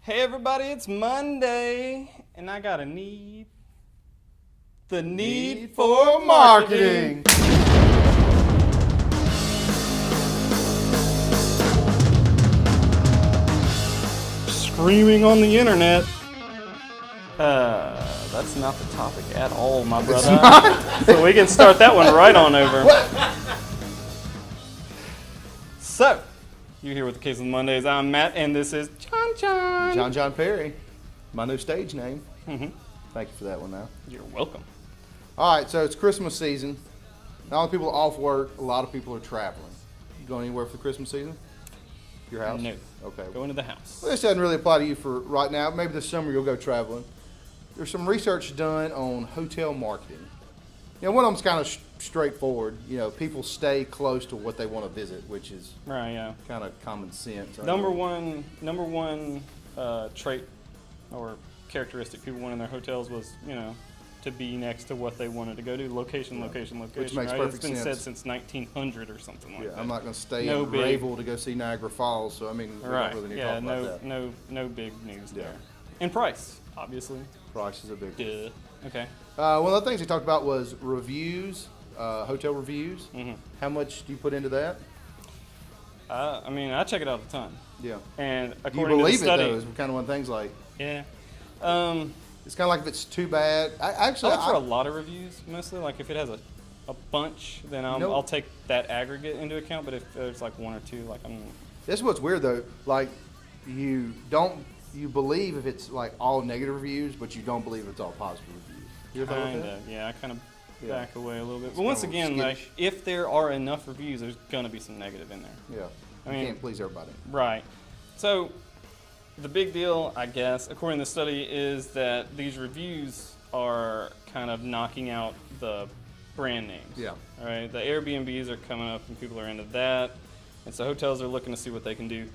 Hey everybody, it's Monday, and I got a need. The need for marketing. Screaming on the internet. That's not the topic at all, my brother. So we can start that one right on over. So, you're here with the Case of Mondays. I'm Matt, and this is John. John Perry, my new stage name. Mm-hmm. Thank you for that one now. You're welcome. All right, so it's Christmas season. Not only people are off work, a lot of people are traveling. You going anywhere for the Christmas season? Your house? No. Okay. Go into the house. Well, this doesn't really apply to you for right now. Maybe this summer you'll go traveling. There's some research done on hotel marketing. You know, one of them's kind of straightforward. You know, people stay close to what they want to visit, which is Right, yeah. kind of common sense. Number one trait or characteristic people want in their hotels was, to be next to what they wanted to go to. Location. Which makes right? perfect It's been sense. said since 1900 or something like Yeah, that. I'm not going to stay No in big- Grayville to go see Niagara Falls, so I mean, we Right. don't really need to Yeah, talk about that. no big news Yeah. there. And price, obviously. Price is a big one. Duh. Okay. One of the things we talked about was reviews, hotel reviews. Mm-hmm. How much do you put into that? I check it out all the time. Yeah. And Do you according believe to the study, it, though, is kind of one of the things like, yeah. it's kind of like if it's too bad. I look for a lot of reviews, mostly. Like if it has a bunch, then I'll take that aggregate into account. But if there's like one or two, like this is what's weird, though. Like, you believe if it's like all negative reviews, but you don't believe it's all positive reviews. You ever thought about that? I kind of Yeah. back away a little bit. It's But once kinda again, like skittish. if there are enough reviews, there's gonna be some negative in there. Yeah. I You mean- can't please everybody. Right. So the big deal, I guess, according to the study, is that these reviews are kind of knocking out the brand names. Yeah. All right. The Airbnbs are coming up, and people are into that, and so hotels are looking to see what they can do.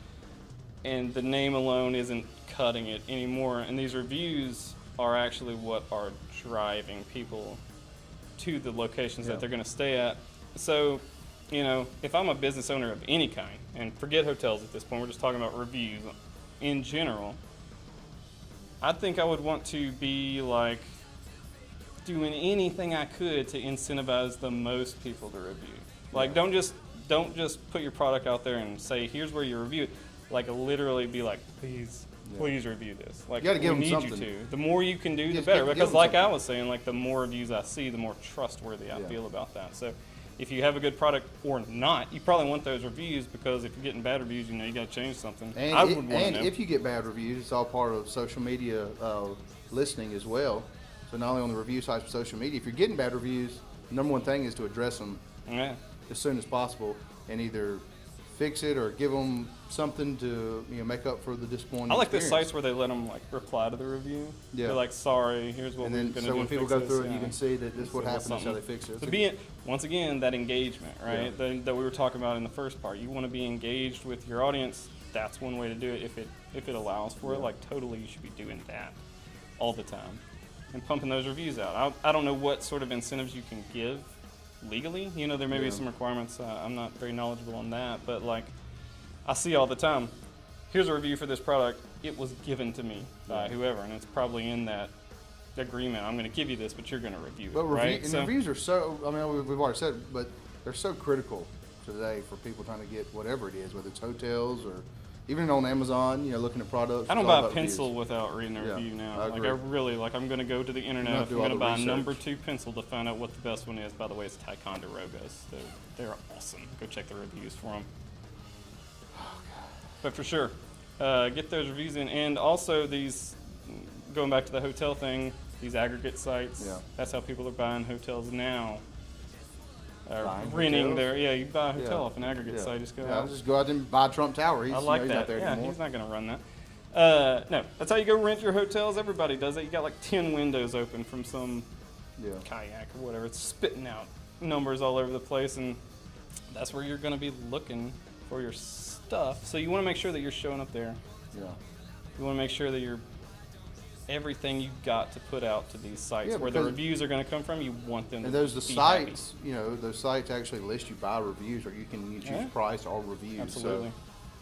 And the name alone isn't cutting it anymore. And these reviews are actually what are driving people to the locations Yeah. that they're going to stay at. So, if I'm a business owner of any kind, and forget hotels at this point, we're just talking about reviews in general, I think I would want to be like doing anything I could to incentivize the most people to review. Like, don't just put your product out there and say, here's where you review it. Like, literally be like, please review this. Like, You gotta give we them need something. you to. The more you can do, the Just better. give Because them like I something. was saying, like the more reviews I see, the more trustworthy I Yeah. feel about that. So if you have a good product or not, you probably want those reviews, because if you're getting bad reviews, you got to change something. And, I would want to know. if you get bad reviews, it's all part of social media listening as well. So not only on the review sites, but social media. If you're getting bad reviews, the number one thing is to address them Yeah. as soon as possible and either fix it or give them something to make up for the disappointing I like the experience. sites where they let them like reply to the review. Yeah. They're like, sorry, here's what And we're then, going to so do. when to people fix go this, through it, you yeah. can see that this is what So happened, this is how they something. fix it. To It's be once again, that engagement, right? Yeah. That we were talking about in the first part. You want to be engaged with your audience. That's one way to do it. If it allows for it, Yeah. like totally, you should be doing that all the time and pumping those reviews out. I don't know what sort of incentives you can give legally. There may be Yeah. some requirements. I'm not very knowledgeable on that, but like I see all the time. Here's a review for this product. It was given to me by whoever, and it's probably in that agreement. I'm going to give you this, but you're going to review it, But right? reviews are so, we've already said, but they're so critical today for people trying to get whatever it is, whether it's hotels or even on Amazon, looking at products. I don't it's all buy a about pencil reviews. without reading a Yeah, review now. I Like agree. I really, I'm going to go to the internet. You If have to I'm do going to all buy the a number research. 2 pencil to find out what the best one is. By the way, it's Ticonderogas. They're awesome. Go check the reviews for them. But for sure, get those reviews in. And also these, going back to the hotel thing, these aggregate sites. Yeah. That's how people are buying hotels now. Buying Renting hotels? you buy a hotel Yeah. off an aggregate Yeah. site. Just go Yeah, out. just go out and buy Trump Tower. He's, I like he's that. not there Yeah, anymore. he's not going to run that. No, that's how you go rent your hotels. Everybody does it. You got like 10 windows open from some Yeah. kayak or whatever. It's spitting out numbers all over the place, and that's where you're going to be looking for your stuff. So you want to make sure that you're showing up there. Yeah. You want to make sure that you're everything you got to put out to these sites Yeah, where the because- reviews are going to come from. You want them And to those be sites, those sites actually list you by reviews, or you can choose Yeah. price or reviews. Absolutely.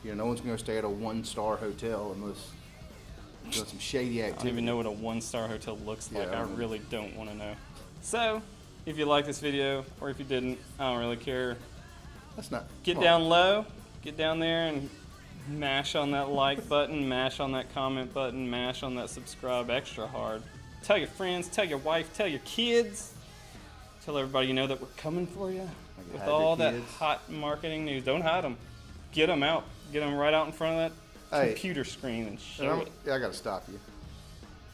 So, no one's going to stay at a 1-star hotel unless doing some shady I don't activity. even know what a 1-star hotel looks like. Yeah, I really don't want to know. So, if you like this video, or if you didn't, I don't really care. That's not. Get come on. down low, get down there and mash on that like button, mash on that comment button, mash on that subscribe extra hard. Tell your friends, tell your wife, tell your kids. Tell everybody you know that we're coming for you with hide your all that kids. hot marketing news. Don't hide them. Get them out. Get them right out in front of that Hey. computer screen and And show it. I got to stop you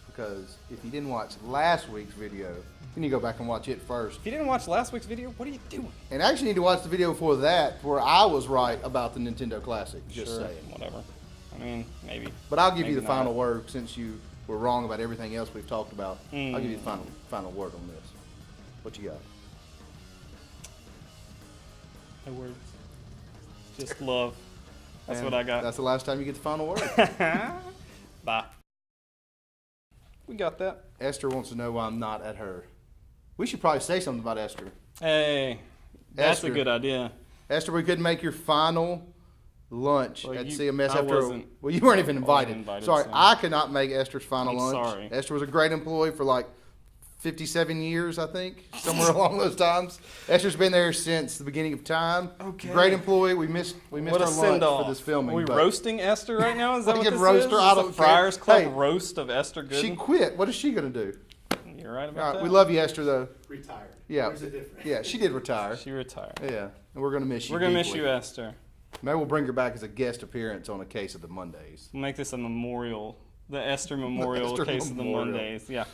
because if you didn't watch last week's video, you need to go back and watch it first. If you didn't watch last week's video, what are you doing? And actually, you need to watch the video before that, where I was right about the Nintendo Classic. Just Sure, saying. whatever. I mean, maybe. But I'll give Maybe you the not. final word since you were wrong about everything else we've talked about. I'll give you the final word on this. What you got? No words. Just love. That's And what I got. That's the last time you get the final word. Bye. We got that. Esther wants to know why I'm not at her. We should probably say something about Esther. Hey, that's Esther. a good idea. Esther, we couldn't make your final lunch Well, at you- CMS I after. wasn't- Well, you weren't even invited. invited, Sorry, so- I could not make Esther's final I'm lunch. sorry. Esther was a great employee for like 57 years, I think, somewhere along those times. Esther's been there since the beginning of time. Okay. Great employee. We missed What our a lunch send-off. for this filming. Are we but roasting Esther right now? Is that We what can this roast is? her. Is I this don't a Friars care. Club Hey, roast of Esther Gooden? She quit. What is she gonna do? You're right All about right, that. we love you, Esther. Though. Retired. Yeah. There's a difference. Yeah, she did retire. She retired. Yeah, and we're gonna miss you. We're gonna miss deeply. you, Esther. Maybe we'll bring her back as a guest appearance on a case of the Mondays. We'll make this a memorial, the Esther Memorial Esther Case of the Memorial. Mondays. Yeah.